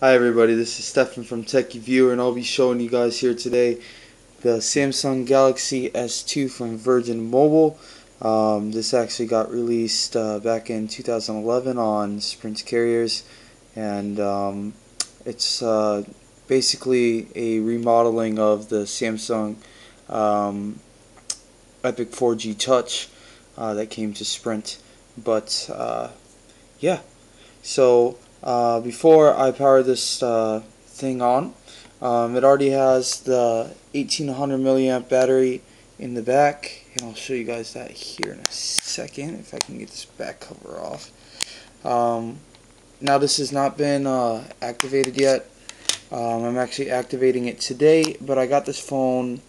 Hi everybody, this is Stefan from Techie Viewer, and I'll be showing you guys here today the Samsung Galaxy S2 from Virgin Mobile. This actually got released back in 2011 on Sprint carriers, and it's basically a remodeling of the Samsung Epic 4G Touch that came to Sprint. But yeah, so before I power this thing on, it already has the 1800 milliamp battery in the back, and I'll show you guys that here in a second if I can get this back cover off. Now this has not been activated yet. I'm actually activating it today, but I got this phone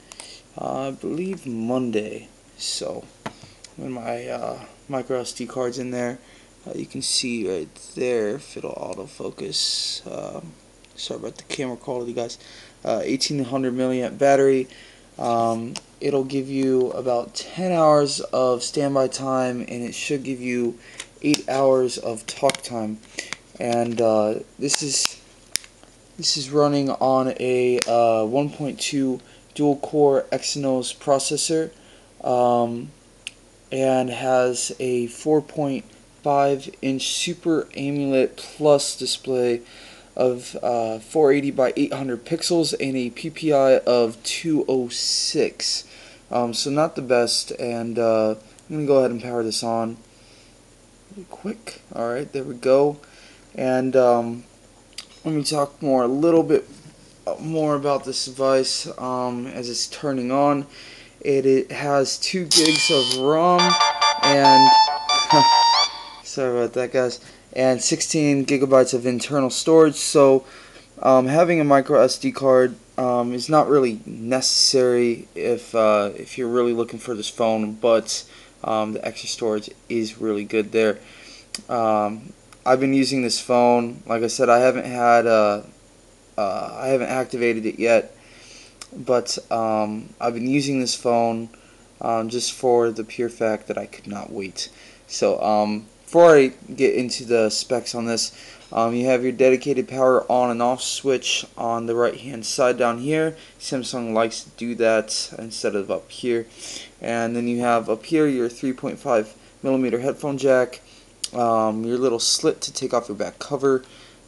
I believe Monday. So when my micro SD card's in there, you can see right there if it'll autofocus. Sorry about the camera quality, guys. 1800 milliamp battery. It'll give you about 10 hours of standby time, and it should give you 8 hours of talk time. And this is running on a 1.2 dual core Exynos processor, and has a 4.5-inch Super AMOLED Plus display of 480 by 800 pixels and a PPI of 206. So not the best, and I'm going to go ahead and power this on really quick. Alright, there we go. And let me talk a little bit more about this device as it's turning on. It has 2 gigs of ROM and sorry about that, guys, and 16 gigabytes of internal storage. So having a micro SD card is not really necessary if you're really looking for this phone, but the extra storage is really good there. I've been using this phone. Like I said, I haven't activated it yet, but I've been using this phone just for the pure fact that I could not wait. So before I get into the specs on this, you have your dedicated power on and off switch on the right hand side down here. Samsung likes to do that instead of up here. And then you have up here your 3.5mm headphone jack, your little slit to take off your back cover.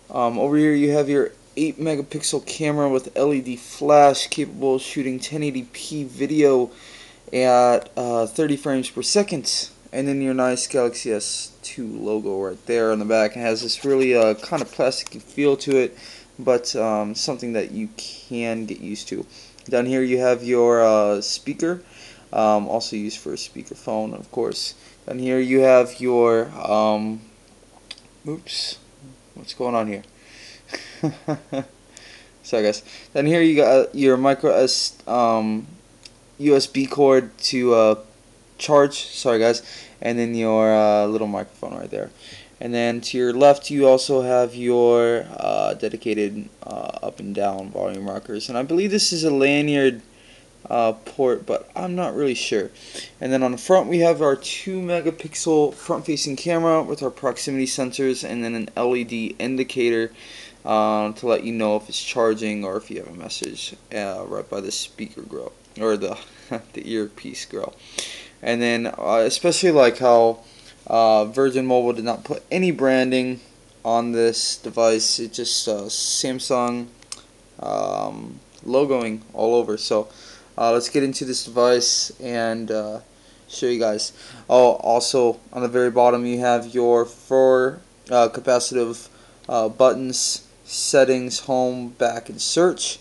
Over here you have your 8 megapixel camera with LED flash capable of shooting 1080p video at 30 frames per second, and then your nice Galaxy S2 logo right there on the back. It has this really kind of plastic feel to it, but something that you can get used to. Down here you have your speaker, also used for a speakerphone, of course. Down here you have your oops, what's going on here? Sorry, guys. Then here you got your micro USB cord to charge. Sorry, guys. And then your little microphone right there. And then to your left, you also have your dedicated up and down volume rockers. And I believe this is a lanyard port, but I'm not really sure. And then on the front, we have our 2 megapixel front-facing camera with our proximity sensors, and then an LED indicator to let you know if it's charging or if you have a message right by the speaker grill, or the the earpiece grill. And then especially like how Virgin Mobile did not put any branding on this device. It just Samsung logoing all over. So let's get into this device and show you guys. Oh, also on the very bottom you have your 4 capacitive buttons: settings, home, back, and search.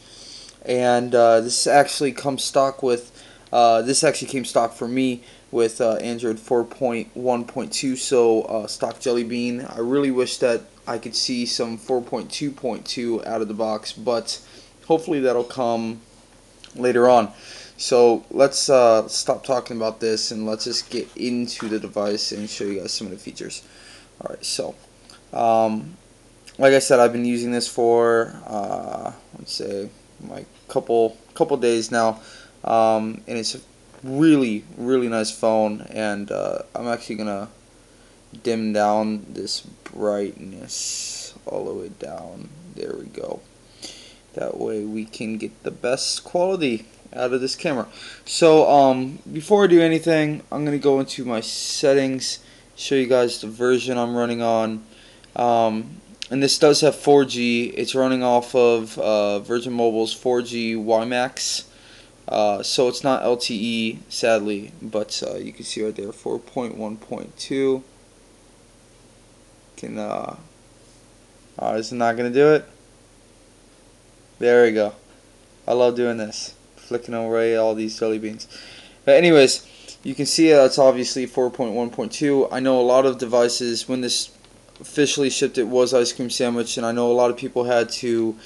And this actually comes stock with this actually came stock for me with Android 4.1.2, so stock Jelly Bean. I really wish that I could see some 4.2.2 out of the box, but hopefully that'll come later on. So let's stop talking about this and let's just get into the device and show you guys some of the features. Alright, so like I said, I've been using this for let's say like couple days now, and it's a really nice phone. And I'm actually gonna dim down this brightness all the way down. There we go. That way we can get the best quality out of this camera. So before I do anything, I'm going to go into my settings, show you guys the version I'm running on. And this does have 4G. It's running off of Virgin Mobile's 4G WiMAX. So it's not LTE, sadly, but you can see right there 4.1.2. Can is it not gonna do it? There we go. I love doing this, flicking away all these jelly beans. But anyways, you can see it's obviously 4.1.2. I know a lot of devices, when this officially shipped, it was Ice Cream Sandwich, and I know a lot of people had to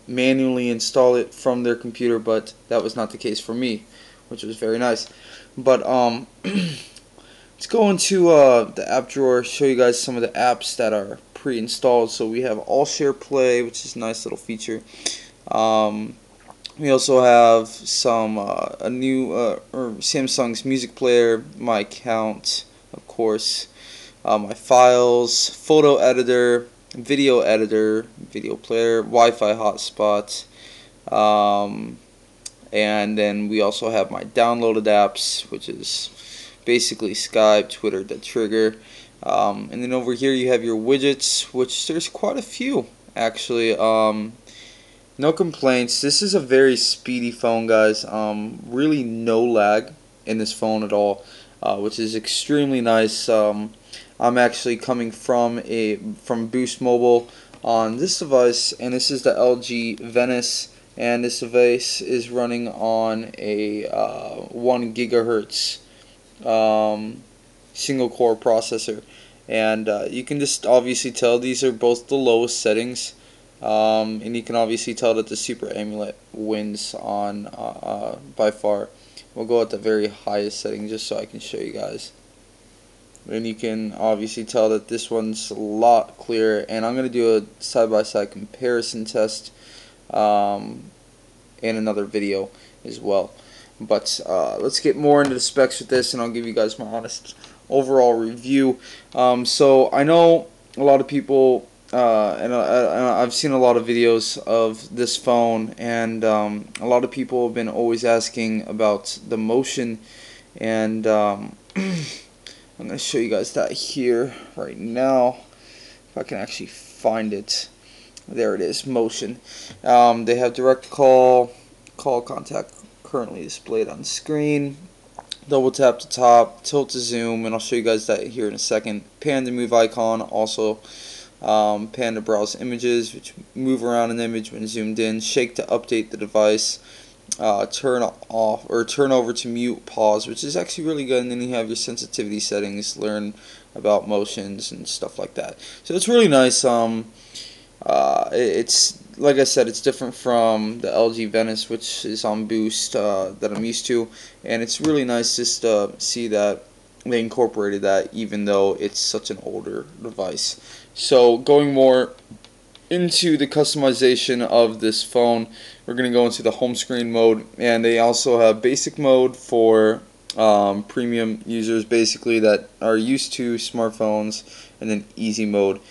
manually install it from their computer, but that was not the case for me, which was very nice. But let's go into the app drawer, show you guys some of the apps that are pre-installed. So we have All Share Play, which is a nice little feature. We also have some a new or Samsung's music player, my account, of course, my files, photo editor, video editor, video player, Wi-Fi hotspot, and then we also have my downloaded apps, which is basically Skype, Twitter, the Trigger, and then over here you have your widgets, which there's quite a few actually. No complaints. This is a very speedy phone, guys. Really no lag in this phone at all, which is extremely nice. I'm actually coming from Boost Mobile on this device, and this is the LG Venice, and this device is running on a 1 gigahertz single core processor, and you can just obviously tell these are both the lowest settings, and you can obviously tell that the Super AMOLED wins on by far. We'll go at the very highest setting just so I can show you guys. And you can obviously tell that this one's a lot clearer, and I'm going to do a side-by-side comparison test in another video as well. But let's get more into the specs with this, and I'll give you guys my honest overall review. So I know a lot of people, and I've seen a lot of videos of this phone, and a lot of people have been always asking about the motion, and I'm going to show you guys that here right now, if I can actually find it. There it is, motion. They have direct call contact currently displayed on screen, double tap to top, tilt to zoom, and I'll show you guys that here in a second. Pan to move icon, also pan to browse images, which move around an image when zoomed in, shake to update the device, turn off or turn over to mute, pause, which is actually really good, and then you have your sensitivity settings, learn about motions and stuff like that. So it's really nice. It's like I said, it's different from the LG Venice, which is on Boost that I'm used to, and it's really nice just to see that they incorporated that, even though it's such an older device. So going more into the customization of this phone, we're going to go into the home screen mode, and they also have basic mode for premium users, basically, that are used to smartphones, and then easy mode,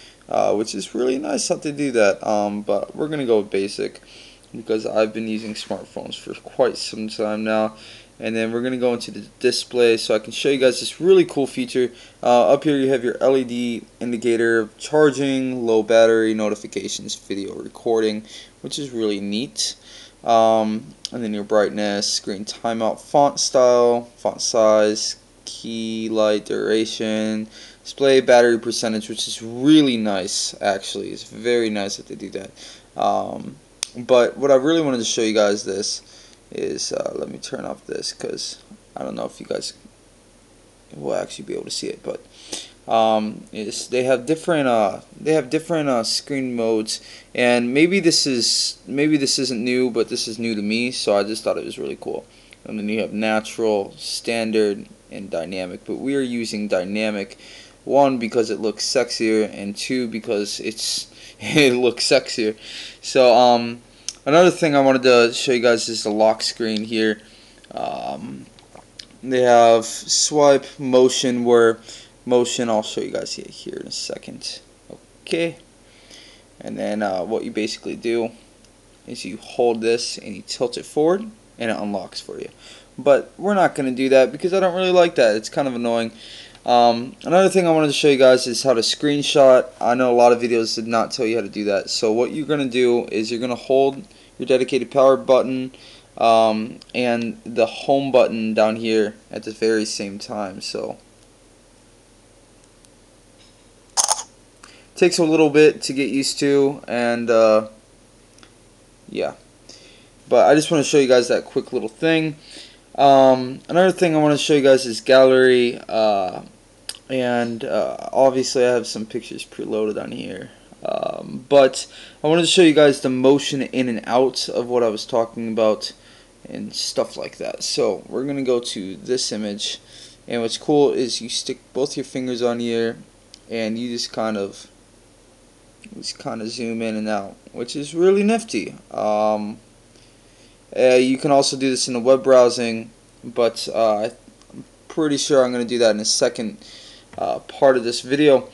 which is really nice how to do that, but we're going to go with basic because I've been using smartphones for quite some time now. And then we're going to go into the display so I can show you guys this really cool feature. Up here you have your LED indicator of charging, low battery, notifications, video recording, which is really neat. And then your brightness, screen timeout, font style, font size, key light duration, display battery percentage, which is really nice actually. It's very nice that they do that. But what I really wanted to show you guys this is, let me turn off this because I don't know if you guys will actually be able to see it, but is they have different screen modes, and maybe this isn't new, but this is new to me, so I just thought it was really cool. And then you have natural, standard, and dynamic, but we are using dynamic, one because it looks sexier, and two because it looks sexier. So another thing I wanted to show you guys is the lock screen here. They have swipe, motion, where motion, I'll show you guys here in a second. Okay, and then what you basically do is you hold this and you tilt it forward and it unlocks for you. But we're not going to do that because I don't really like that. It's kind of annoying. Another thing I wanted to show you guys is how to screenshot. I know a lot of videos did not tell you how to do that. So what you're going to do is you're going to hold your dedicated power button and the home button down here at the very same time. So it takes a little bit to get used to, and yeah. But I just want to show you guys that quick little thing. Another thing I want to show you guys is gallery, and obviously I have some pictures preloaded on here. But I wanted to show you guys the motion in and out of what I was talking about and stuff like that. So we're going to go to this image, and what's cool is you stick both your fingers on here and you just kind of zoom in and out, which is really nifty. You can also do this in the web browsing, but I'm pretty sure I'm going to do that in a second part of this video,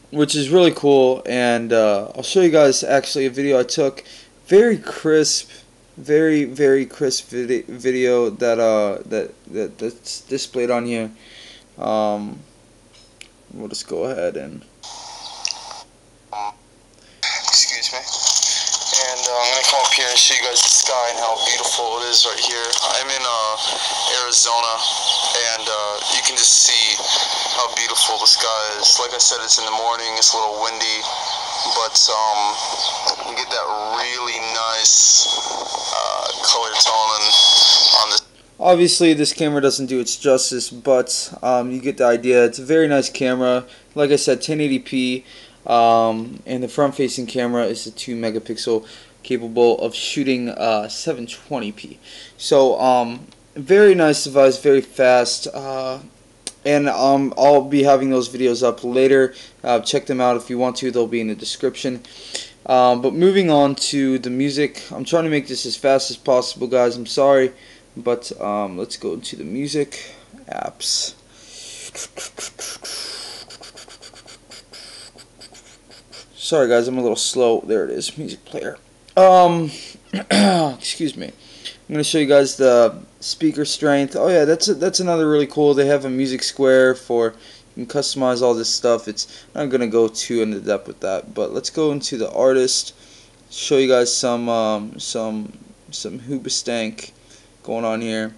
which is really cool. And I'll show you guys actually a video I took, very crisp, very crisp video that's displayed on here. We'll just go ahead and excuse me. And I'm going to come up here and show you guys the sky and how beautiful it is right here. I'm in Arizona, and you can just see how beautiful the sky is. Like I said, it's in the morning, it's a little windy, but you get that really nice color tone on this. Obviously this camera doesn't do its justice, but you get the idea. It's a very nice camera. Like I said, 1080p. And the front-facing camera is a 2 megapixel, capable of shooting 720p. So very nice device, very fast, and I'll be having those videos up later. Check them out if you want to. They'll be in the description. But moving on to the music, I'm trying to make this as fast as possible, guys. I'm sorry, but let's go into the music apps. Sorry guys, I'm a little slow. There it is, music player. Excuse me. I'm gonna show you guys the speaker strength. Oh yeah, that's another really cool. They have a music square for, you can customize all this stuff. It's not gonna go too into depth with that, but let's go into the artist. Show you guys some hoobastank going on here.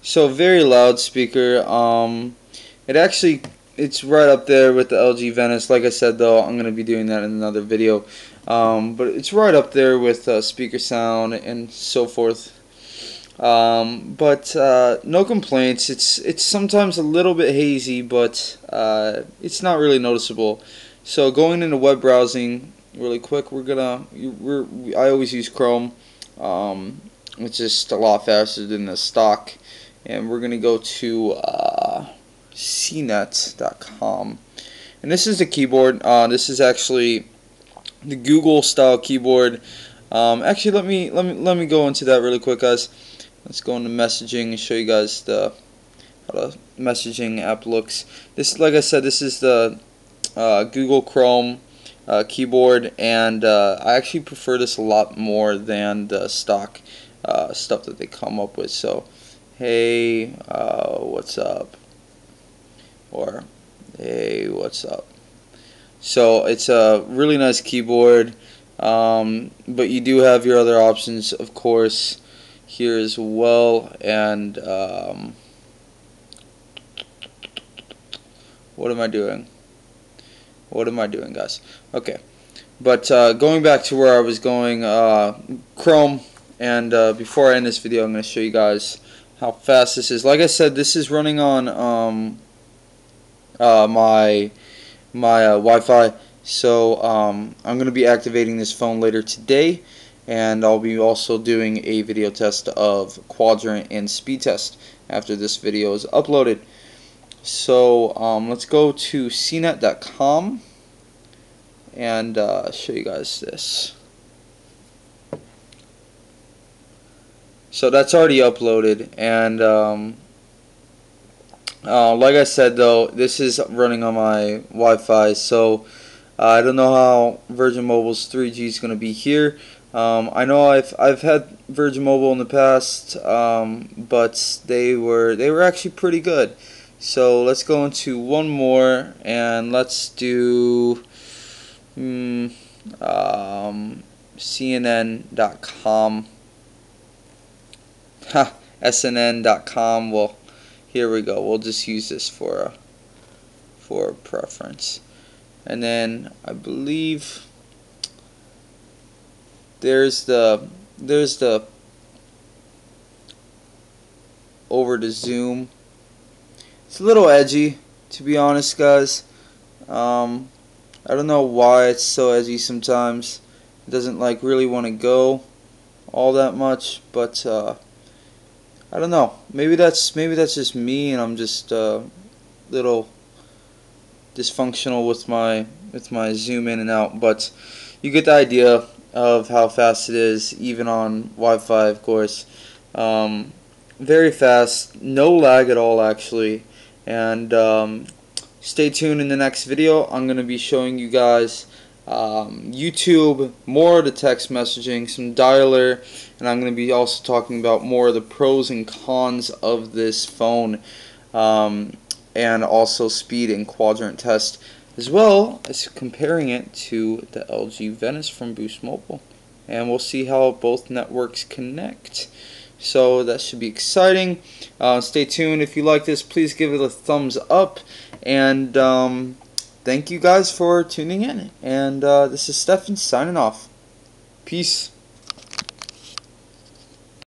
So very loud speaker. It's right up there with the LG Venice. Like I said though, I'm gonna be doing that in another video. But it's right up there with speaker sound and so forth. But no complaints. It's sometimes a little bit hazy, but it's not really noticeable. So going into web browsing really quick, I always use Chrome. It's just a lot faster than the stock. And we're going to go to cnet.com, and this is the keyboard. This is actually the Google style keyboard. Actually, let me go into that really quick, guys. Let's go into messaging and show you guys how the messaging app looks. This, like I said, this is the Google Chrome keyboard, and I actually prefer this a lot more than the stock stuff that they come up with. So hey, what's up? Or hey, what's up? So it's a really nice keyboard, but you do have your other options, of course, here as well. And what am I doing? What am I doing, guys? Okay, but going back to where I was going, Chrome. And before I end this video, I'm going to show you guys how fast this is. Like I said, this is running on my Wi-Fi, so I'm going to be activating this phone later today, and I'll be also doing a video test of quadrant and speed test after this video is uploaded. So let's go to cnet.com and show you guys this. So that's already uploaded, and like I said though, this is running on my Wi-Fi, so I don't know how Virgin Mobile's 3G is going to be here. I know I've had Virgin Mobile in the past, but they were actually pretty good. So let's go into one more, and let's do CNN.com. SNN.com. Well, here we go. We'll just use this for preference. And then I believe there's the over to zoom. It's a little edgy, to be honest, guys. I don't know why it's so edgy sometimes. It doesn't like really want to go all that much, but I don't know. Maybe that's just me, and I'm just little dysfunctional with my zoom in and out. But you get the idea of how fast it is, even on Wi-Fi, of course. Very fast, no lag at all, actually. And stay tuned in the next video. I'm going to be showing you guys YouTube, more of the text messaging, some dialer, and I'm going to be also talking about more of the pros and cons of this phone, and also speed and quadrant test, as well as comparing it to the LG Venice from Boost Mobile, and we'll see how both networks connect. So that should be exciting. Stay tuned. If you like this, please give it a thumbs up, and thank you guys for tuning in. And this is Stefan signing off. Peace.